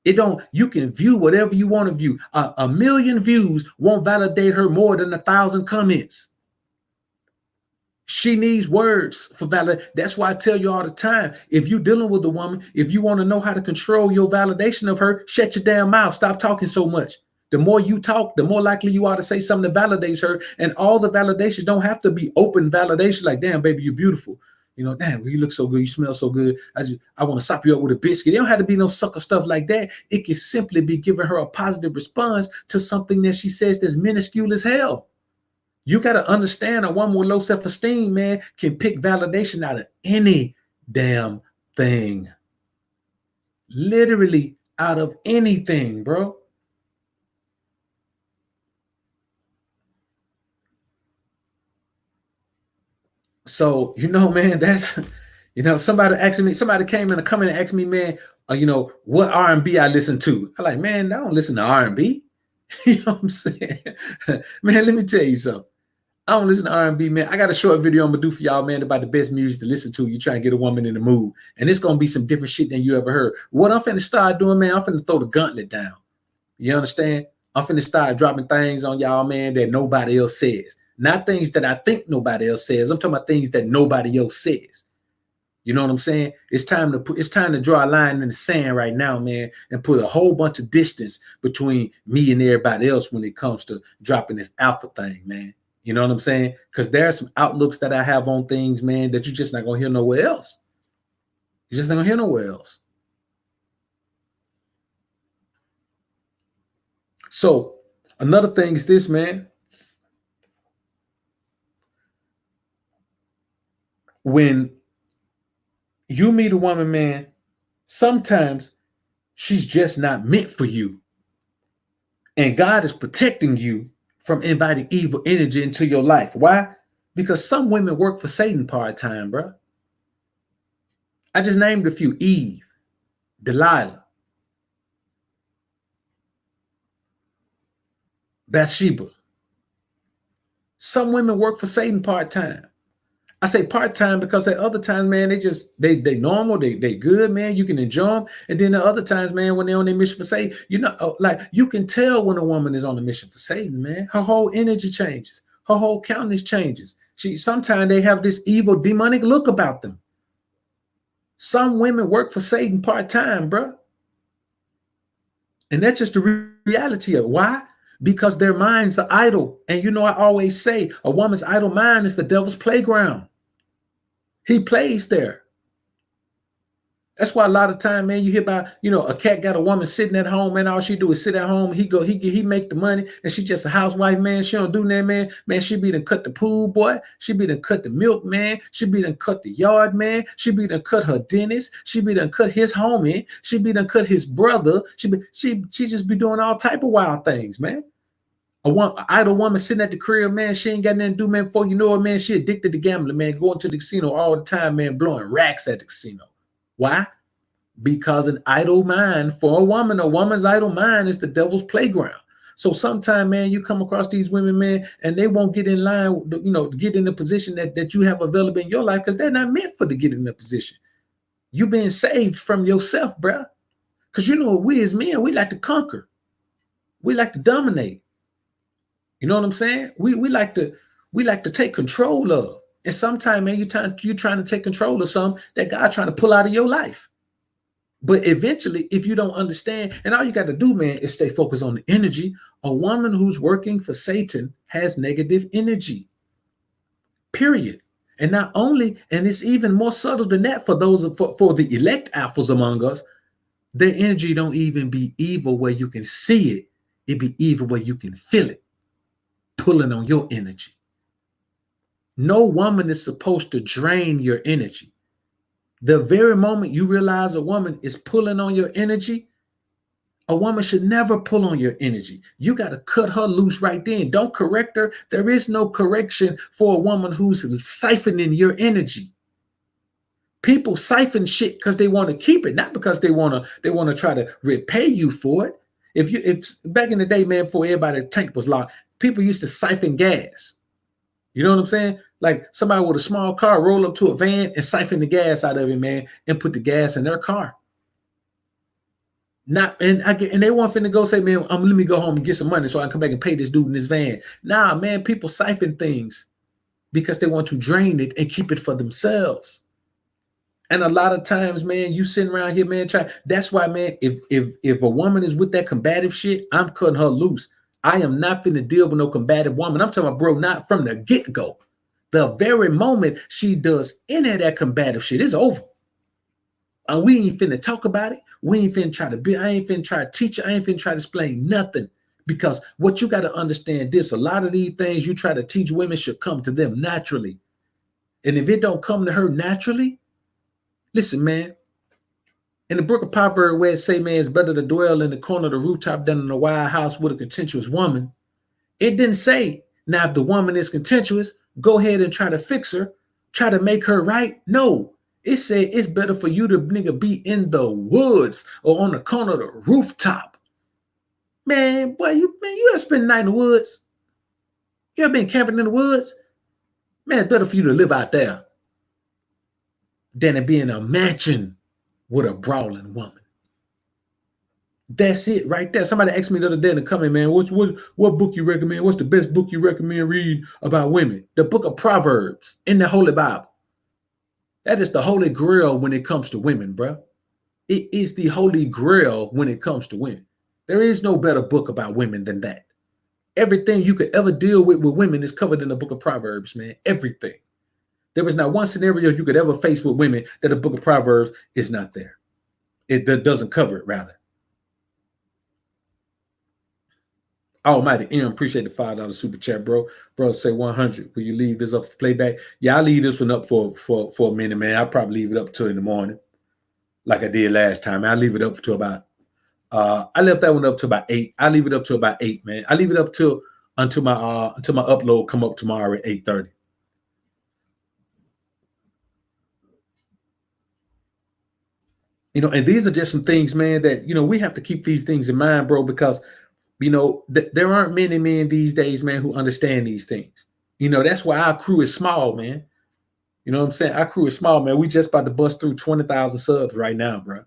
You can view whatever you want to view. A million views won't validate her more than 1,000 comments. She needs words for validation. That's why I tell you all the time, if you're dealing with a woman, if you want to know how to control your validation of her, shut your damn mouth. Stop talking so much. The more you talk, the more likely you are to say something that validates her. And all the validation don't have to be open validation like, damn, baby, you're beautiful. Damn, you look so good. You smell so good. I want to sop you up with a biscuit. It don't have to be no sucker stuff like that. It can simply be giving her a positive response to something that she says that's minuscule as hell. You got to understand a woman with low self-esteem, man, can pick validation out of any damn thing. Literally out of anything, bro. So, man, that's, somebody came in a comment and asked me, man, what R&B I listen to. I'm like, man, I don't listen to R&B. You know what I'm saying? Man, let me tell you something. I don't listen to R&B, man. I got a short video I'm gonna do for y'all, man, about the best music to listen to. You try and get a woman in the mood. And it's gonna be some different shit than you ever heard. What I'm finna start doing, man, I'm finna throw the gauntlet down. You understand? I'm finna start dropping things on y'all, man, that nobody else says. Not things that I think nobody else says. I'm talking about things that nobody else says. You know what I'm saying? It's time to draw a line in the sand right now, man, and put a whole bunch of distance between me and everybody else when it comes to dropping this alpha thing, man. You know what I'm saying? Because there are some outlooks that I have on things, man, that you're just not going to hear nowhere else. You're just not going to hear nowhere else. So another thing is this, man. When you meet a woman, man, sometimes she's just not meant for you. And God is protecting you from inviting evil energy into your life. Why? Because some women work for Satan part-time, bro. I just named a few: Eve, Delilah, Bathsheba. Some women work for Satan part-time. I say part-time because at other times, man, they normal, they good, man. You can enjoy them. And then the other times, man, when they're on their mission for Satan, like you can tell when a woman is on a mission for Satan, man. Her whole energy changes. Her whole countenance changes. Sometimes they have this evil, demonic look about them. Some women work for Satan part-time, bro. And that's just the reality of it. Why? Because their minds are idle. And I always say a woman's idle mind is the devil's playground. He plays there. That's why a lot of time, man, you hear about, a cat got a woman sitting at home, man. All she do is sit at home. He make the money, and she just a housewife, man. She don't do that, man. Man, she be done cut the pool boy. She be done cut the milk, man. She be done cut the yard, man. She be done cut her dentist. She be done cut his homie. She be done cut his brother. She just be doing all type of wild things, man. An idle woman sitting at the crib, man, she ain't got nothing to do, man. Before you know it, man, she addicted to gambling, man, going to the casino all the time, man, blowing racks at the casino. Why? Because an idle mind for a woman's idle mind is the devil's playground. So sometimes, man, you come across these women, man, and they won't get in line, get in the position that you have available in your life because they're not meant for to get in the position. You being saved from yourself, bruh. Because we as men, we like to conquer. We like to dominate. You know what I'm saying? We like to take control of. And sometimes, man, you're trying to take control of something that God trying to pull out of your life. But eventually, if you don't understand, and all you got to do, man, is stay focused on the energy. A woman who's working for Satan has negative energy. Period. And not only, and it's even more subtle than that for those for the elect alphas among us, their energy don't even be evil where you can see it. It be evil where you can feel it, pulling on your energy. No woman is supposed to drain your energy. The very moment you realize a woman is pulling on your energy, a woman should never pull on your energy. You got to cut her loose right then. Don't correct her. There is no correction for a woman who's siphoning your energy. People siphon shit because they want to keep it, not because they want to try to repay you for it. If back in the day, man, before everybody's tank was locked, people used to siphon gas. You know what I'm saying? Like somebody with a small car roll up to a van and siphon the gas out of it, man, and put the gas in their car. And they want finna go say, man, let me go home and get some money so I can come back and pay this dude in this van. Nah, man, people siphon things because they want to drain it and keep it for themselves. And a lot of times, man, you sitting around here, man, that's why, man, if a woman is with that combative shit, I'm cutting her loose. I am not finna deal with no combative woman. I'm talking about, bro, not from the get-go. The very moment she does any of that combative shit, it's over. And we ain't finna talk about it. We ain't finna try to be, I ain't finna try to teach you. I ain't finna try to explain nothing. Because what you got to understand this, a lot of these things you try to teach women should come to them naturally. And if it don't come to her naturally, listen, man, in the book of Proverbs where it say, man, it's better to dwell in the corner of the rooftop than in a wild house with a contentious woman. It didn't say, now if the woman is contentious, go ahead and try to fix her, try to make her right. No, it said it's better for you to nigga be in the woods or on the corner of the rooftop. Man, boy, you ever spend the night in the woods? You ever been camping in the woods? Man, it's better for you to live out there than to be in a mansion with a brawling woman. That's it right there. Somebody asked me the other day in the comment, man, what book you recommend? What's the best book you recommend read about women? The book of Proverbs in the Holy Bible. That is the holy grail when it comes to women, bro. It is the holy grail when it comes to women. There is no better book about women than that. Everything you could ever deal with women is covered in the book of Proverbs, man. Everything. There is not one scenario you could ever face with women that the book of Proverbs is not there. It doesn't cover it, rather. Almighty M, appreciate the $5 super chat, bro. Bro, say 100. Will you leave this up for playback? Yeah, I'll leave this one up for a minute, man. I'll probably leave it up till in the morning, like I did last time. I'll leave it up to about, I left that one up to about 8. I'll leave it up to about 8, man. I leave it up until my upload come up tomorrow at 8:30. You know, and these are just some things, man, that, you know, we have to keep these things in mind, bro, because you know, there aren't many men these days, man, who understand these things. You know, that's why our crew is small, man. You know what I'm saying? Our crew is small, man. We just about to bust through 20,000 subs right now, bro.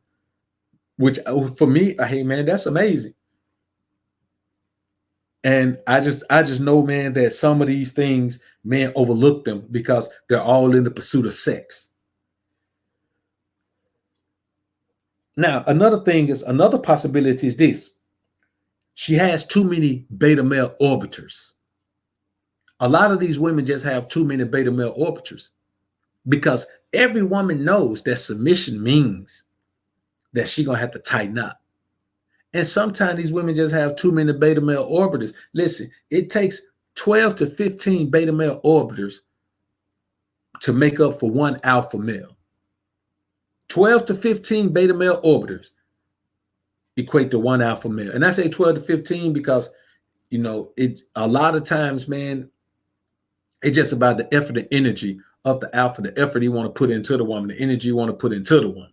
Which for me, hey, man, that's amazing. And I just know, man, that some of these things, man, overlook them because they're all in the pursuit of sex. Now, another possibility is this. She has too many beta male orbiters. A lot of these women just have too many beta male orbiters because every woman knows that submission means that she's going to have to tighten up. And sometimes these women just have too many beta male orbiters. Listen, it takes 12 to 15 beta male orbiters to make up for one alpha male. 12 to 15 beta male orbiters equate to one alpha male. And I say 12 to 15 because, you know, it a lot of times, man, it's just about the effort and energy of the alpha, the effort you want to put into the woman, the energy you want to put into the woman.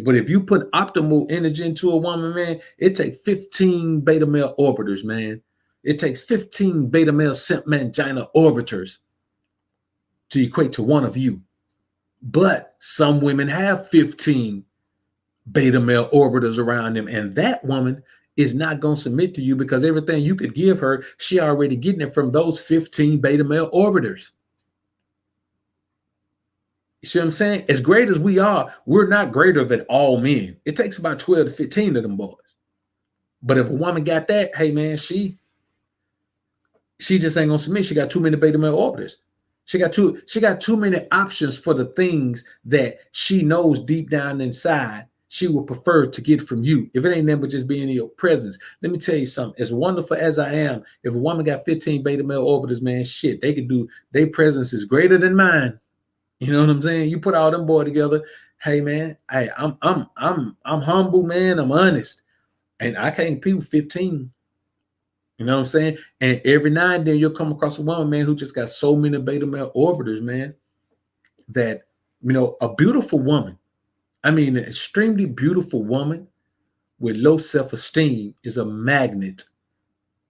But if you put optimal energy into a woman, man, it takes 15 beta male orbiters, man. It takes 15 beta male simp mangina orbiters to equate to one of you. But some women have 15 beta male orbiters around them, and that woman is not going to submit to you because everything you could give her, she already getting it from those 15 beta male orbiters. You see what I'm saying? As great as we are, we're not greater than all men. It takes about 12 to 15 of them boys. But if a woman got that, hey man, she just ain't gonna submit. She got too many beta male orbiters. She got too many options for the things that she knows deep down inside she would prefer to get from you. If it ain't nothing but just being in your presence. Let me tell you something. As wonderful as I am, if a woman got 15 beta male orbiters, man, shit, they could do, their presence is greater than mine. You know what I'm saying? You put all them boys together. Hey man, I'm humble, man. I'm honest. And I can't compete with 15. You know what I'm saying? And every now and then you'll come across a woman, man, who just got so many beta male orbiters, man, that, you know, a beautiful woman, I mean, an extremely beautiful woman with low self-esteem is a magnet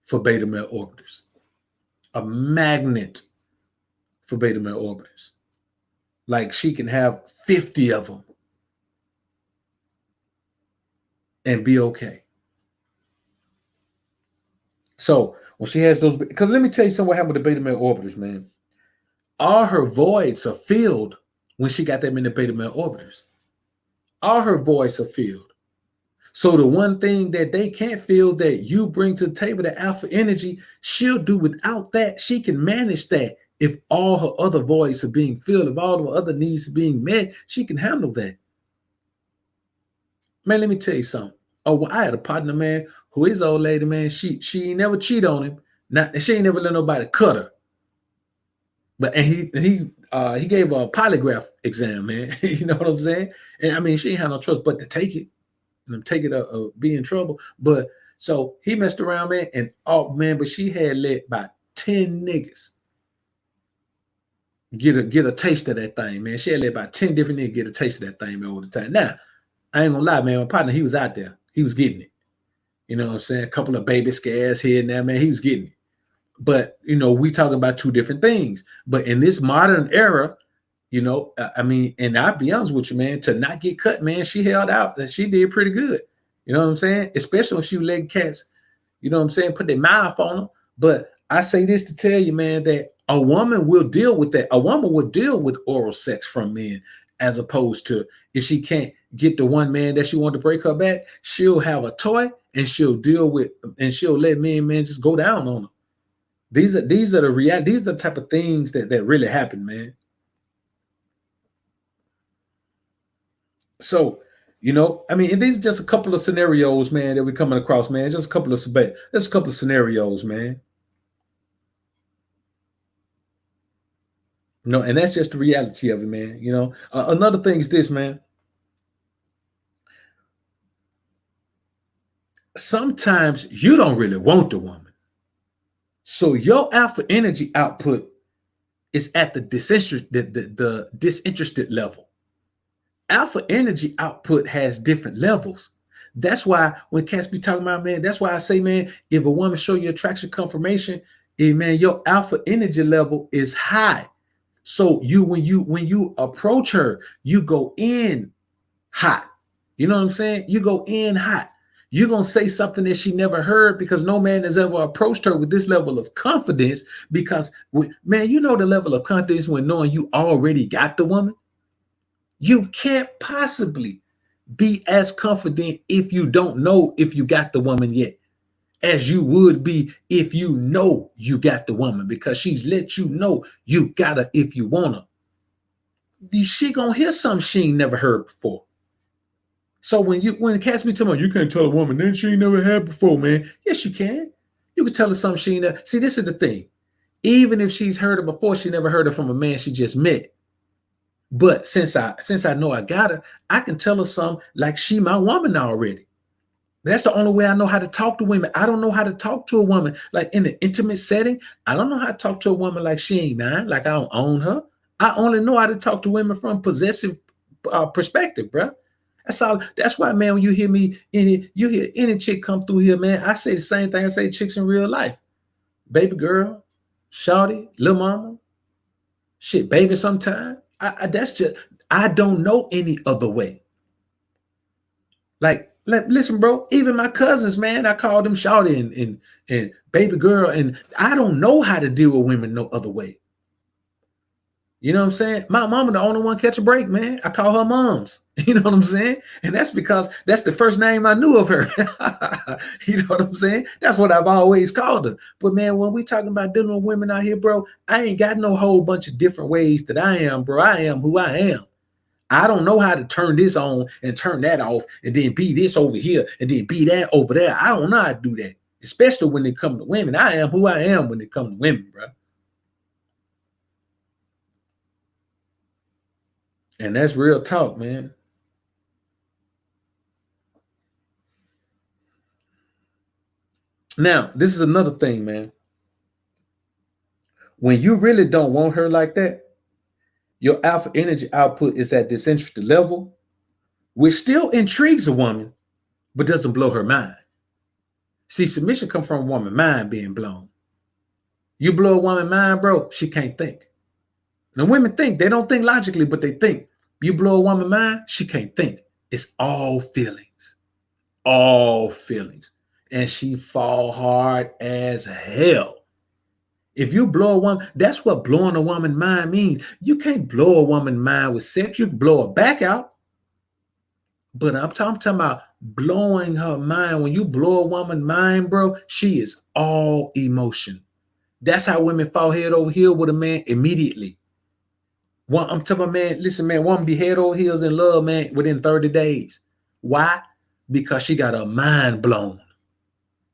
for beta male orbiters. A magnet for beta male orbiters. Like she can have 50 of them and be okay. So when she has those, because let me tell you something what happened with the beta male orbiters, man. All her voids are filled when she got them in the beta male orbiters. All her voids are filled. So the one thing that they can't feel that you bring to the table, the alpha energy, she'll do without that. She can manage that. If all her other voids are being filled, if all her other needs are being met, she can handle that. Man, let me tell you something. Oh, well, I had a partner, man, who is old lady, man. She ain't never cheat on him. She ain't never let nobody cut her. But he gave her a polygraph exam, man. You know what I'm saying? And I mean, she ain't had no trust but to take it and take it be in trouble. But so he messed around, man, and oh man, but she had let about 10 niggas get a taste of that thing, man. She had let about 10 different niggas get a taste of that thing, man, all the time. Now, I ain't gonna lie, man. My partner, he was out there. He was getting it. You know what I'm saying? A couple of baby scares here and there, man. He was getting it. But, you know, we talking about two different things. But in this modern era, you know, I mean, and I'll be honest with you, man, to not get cut, man, she held out and she did pretty good. You know what I'm saying? Especially if she let cats, you know what I'm saying, put their mouth on them. But I say this to tell you, man, that a woman will deal with that. A woman will deal with oral sex from men, as opposed to if she can't get the one man that she wanted to break her back, she'll have a toy and she'll deal with, and she'll let men just go down on her. These are the type of things that really happen, man. So, you know, I mean, and these are just a couple of scenarios, man, that we're coming across, man. Just a couple of scenarios, man. You know, and that's just the reality of it, man. You know, another thing is this, man. Sometimes you don't really want the woman. So your alpha energy output is at the disinterested level. Alpha energy output has different levels. That's why when cats be talking about, man, that's why I say, man, if a woman show you attraction confirmation, man, your alpha energy level is high. So when you approach her, you go in hot. You know what I'm saying? You go in hot. You're going to say something that she never heard because no man has ever approached her with this level of confidence because, man, you know the level of confidence when knowing you already got the woman. You can't possibly be as confident if you don't know if you got the woman yet as you would be if you know you got the woman because she's let you know you got her if you want her. She going to hear something she ain't never heard before. So when the cats be telling you can't tell a woman then she ain't never had before, man. Yes, you can. You can tell her something she ain't never. See, this is the thing. Even if she's heard it before, she never heard it from a man she just met. But since I know I got her, I can tell her something like she my woman already. That's the only way I know how to talk to women. I don't know how to talk to a woman like in an intimate setting. I don't know how to talk to a woman like she ain't mine, like I don't own her. I only know how to talk to women from possessive perspective, bro. That's all. That's why, man, when you hear you hear any chick come through here, man, I say the same thing I say to chicks in real life. Baby girl, shawty, little mama, shit, baby sometime. That's just, I don't know any other way. Like Listen, bro, even my cousins, man, I call them shawty and baby girl, and I don't know how to deal with women no other way. You know what I'm saying? My mama the only one catch a break, man. I call her moms. You know what I'm saying? And that's because that's the first name I knew of her. You know what I'm saying? That's what I've always called her. But man, when we talking about dealing with women out here, bro, I ain't got no whole bunch of different ways that I am, bro. I am who I am. I don't know how to turn this on and turn that off and then be this over here and then be that over there. I don't know how to do that, especially when it comes to women. I am who I am when it comes to women, bro. And that's real talk, man. Now, this is another thing, man. When you really don't want her like that, your alpha energy output is at disinterested level, which still intrigues a woman, but doesn't blow her mind. See, submission comes from a woman's mind being blown. You blow a woman's mind, bro, she can't think. Now, women think. They don't think logically, but they think. You blow a woman's mind, she can't think. It's all feelings. All feelings. And she fall hard as hell. If you blow a woman, that's what blowing a woman's mind means. You can't blow a woman's mind with sex. You can blow her back out. But I'm talking about blowing her mind. When you blow a woman's mind, bro, she is all emotion. That's how women fall head over heel with a man immediately. I'm talking about, man, listen, man, woman be head over heels in love, man, within 30 days. Why? Because she got her mind blown.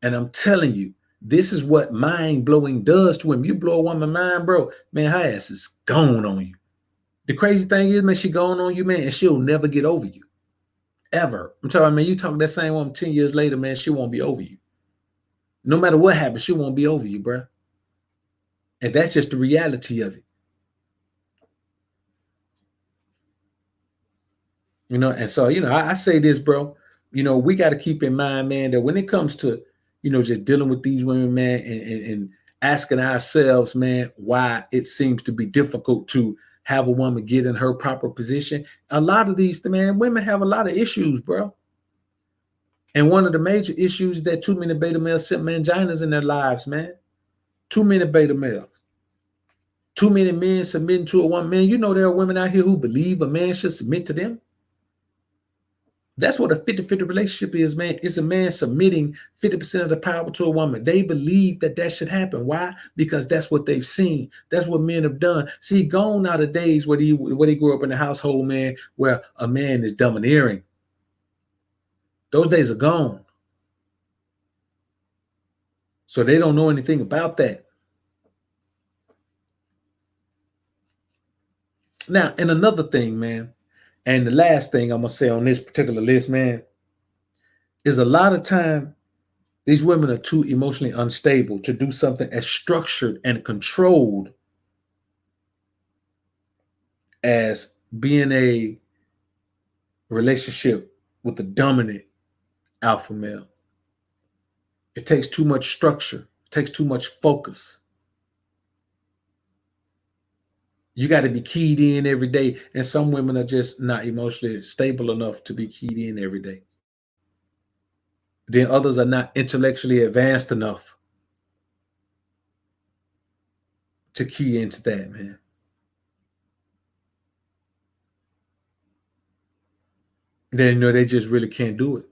And I'm telling you, this is what mind blowing does to him. You blow a woman's mind, bro, man, her ass is gone on you. The crazy thing is, man, she gone on you, man, and she'll never get over you. Ever. I'm talking about, man, you talk that same woman 10 years later, man, she won't be over you. No matter what happens, she won't be over you, bro. And that's just the reality of it. You know, and so, I say this, bro, we got to keep in mind, man, that when it comes to, just dealing with these women, man, and asking ourselves, man, why it seems to be difficult to have a woman get in her proper position. A lot of these, man, women have a lot of issues, bro. And one of the major issues is that too many beta males sit manginas in their lives, man. Too many beta males. Too many men submitting to a woman. Man, there are women out here who believe a man should submit to them. That's what a 50-50 relationship is, man. It's a man submitting 50% of the power to a woman. They believe that should happen. Why? Because that's what they've seen. That's what men have done. See, gone are the days where they grew up in a household, man, where a man is domineering. Those days are gone. So they don't know anything about that. Now, and another thing, man, and the last thing I'm going to say on this particular list, man, is a lot of time these women are too emotionally unstable to do something as structured and controlled as being a relationship with a dominant alpha male. It takes too much structure. It takes too much focus. You got to be keyed in every day. And some women are just not emotionally stable enough to be keyed in every day. Then others are not intellectually advanced enough to key into that, man. Then, they just really can't do it.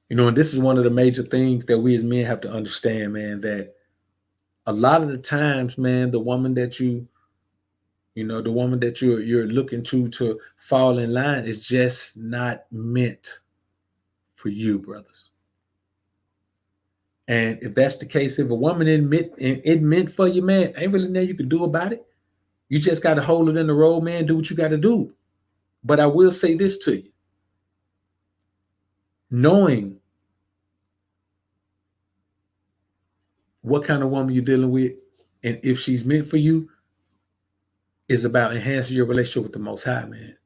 And this is one of the major things that we as men have to understand, man, that a lot of the times, man, the woman that you're looking to fall in line is just not meant for you, brothers. And if that's the case, if a woman it meant for you, man, ain't really nothing you can do about it. You just got to hold it in the road, man. Do what you got to do. But I will say this to you. Knowing what kind of woman you're dealing with and if she's meant for you is about enhancing your relationship with the Most High, man.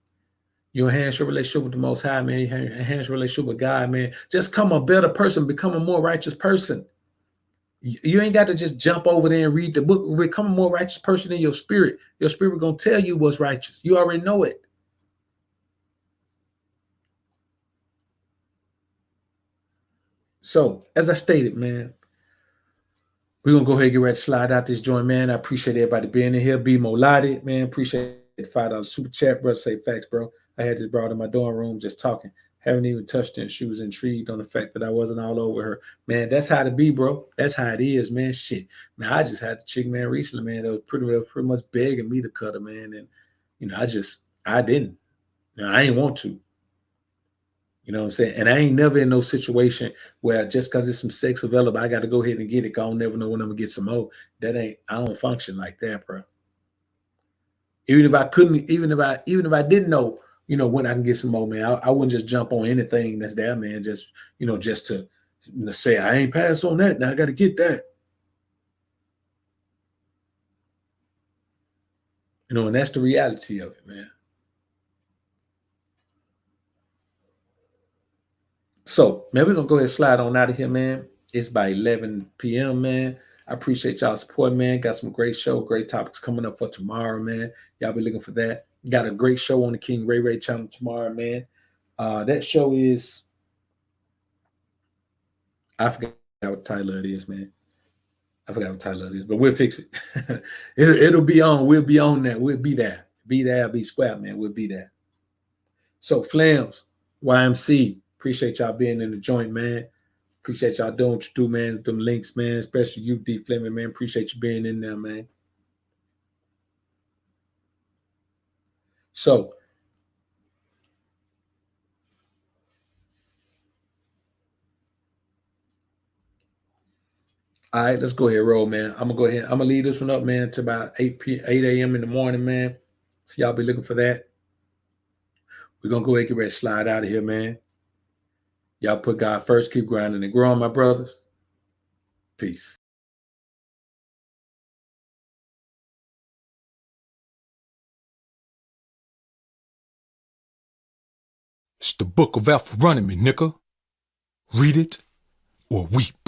You enhance your relationship with the Most High, man. You enhance your relationship with God, man. Just become a better person, become a more righteous person. You ain't got to just jump over there and read the book. Become a more righteous person in your spirit. Your spirit gonna tell you what's righteous. You already know it. So, as I stated, man, we're gonna go ahead and get ready to slide out this joint, man. I appreciate everybody being in here. Be Moladi, man. Appreciate the $5 super chat, bro. Say facts, bro. I had this broad in my dorm room just talking. Haven't even touched her, and she was intrigued on the fact that I wasn't all over her. Man, that's how to be, bro. That's how it is, man. Shit. Man, I just had the chick, man, recently, man. That was pretty much begging me to cut her, man. And I didn't. I ain't want to. You know what I'm saying? And I ain't never in no situation where just because it's some sex available, I got to go ahead and get it. Cause I don't never know when I'm gonna get some more. I don't function like that, bro. Even if I couldn't, even if I didn't know, when I can get some more, man, I wouldn't just jump on anything that's there, man. Just to say I ain't passed on that. Now I got to get that. And that's the reality of it, man. So, man, we're gonna go ahead and slide on out of here, man. It's by 11 p.m., man. I appreciate y'all support, man. Got some great great topics coming up for tomorrow, man. Y'all be looking for that. Got a great show on the King Ray channel tomorrow, man. That show is, I forgot what title it is, man. I forgot what title it is, but we'll fix it. It'll be on. We'll be on that. We'll be there. Be there, be square, man. We'll be there. So, Flams, YMC, appreciate y'all being in the joint, man. Appreciate y'all doing what you do, man. Them links, man. Especially you, D. Fleming, man. Appreciate you being in there, man. So, all right, let's go ahead and roll, man. I'm gonna leave this one up, man, to about 8 a.m. in the morning, man. So y'all be looking for that. We're gonna go ahead and get ready to slide out of here, man. Y'all put God first, keep grinding and growing, my brothers. Peace. It's the book of Alpha running me, nigga. Read it or weep.